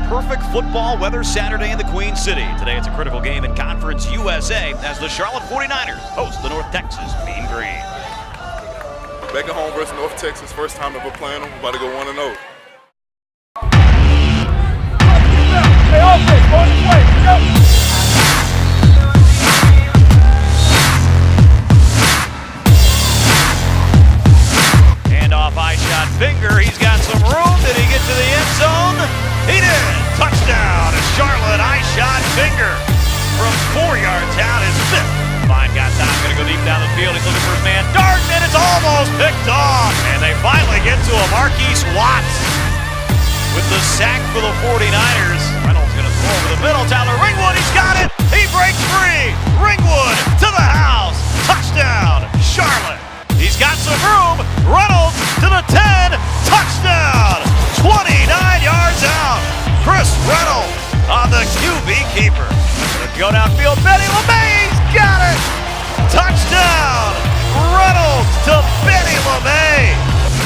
perfect football weather Saturday in the Queen City. Today it's a critical game in Conference USA as the Charlotte 49ers host the North Texas Mean Green. Back at home versus North Texas, first time ever playing them, about to go 1-0. Stay open, go this way, go! Eye-shot Finger, he's got some room. Did he get to the end zone? He did! Touchdown to Charlotte, Eye-shot Finger. From 4 yards out, his fifth. Fine got time, gonna go deep down the field. He's looking for his man Darden, and it's almost picked off. And they finally get to a Marquise Watts with the sack for the 49ers. Reynolds gonna throw over the middle. Tyler Ringwood, he's got it! He breaks free! Ringwood to the house! Touchdown, Charlotte! He's got some room. Reynolds to the 10. Touchdown. 29 yards out. Chris Reynolds on the QB keeper. Gonna go downfield. Benny LeMay's got it. Touchdown. Reynolds to Benny LeMay.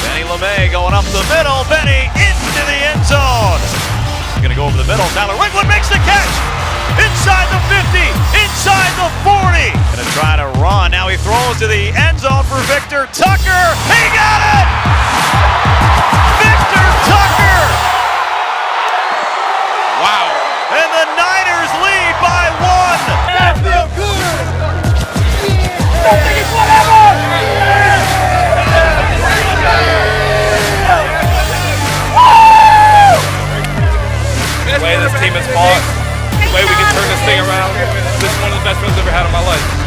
Benny LeMay going up the middle. Benny into the end zone. He's gonna go over the middle. Tyler Ringwood makes the catch. Inside the 50, inside the 40. Gonna try to run. Now he throws to the end zone for Victor Tucker. He got it! Victor Tucker! Wow. And the Niners lead by 1. That feel good! Don't think it's whatever! The way this team has fought, the way we can turn this thing around, this is one of the best runs I've ever had in my life.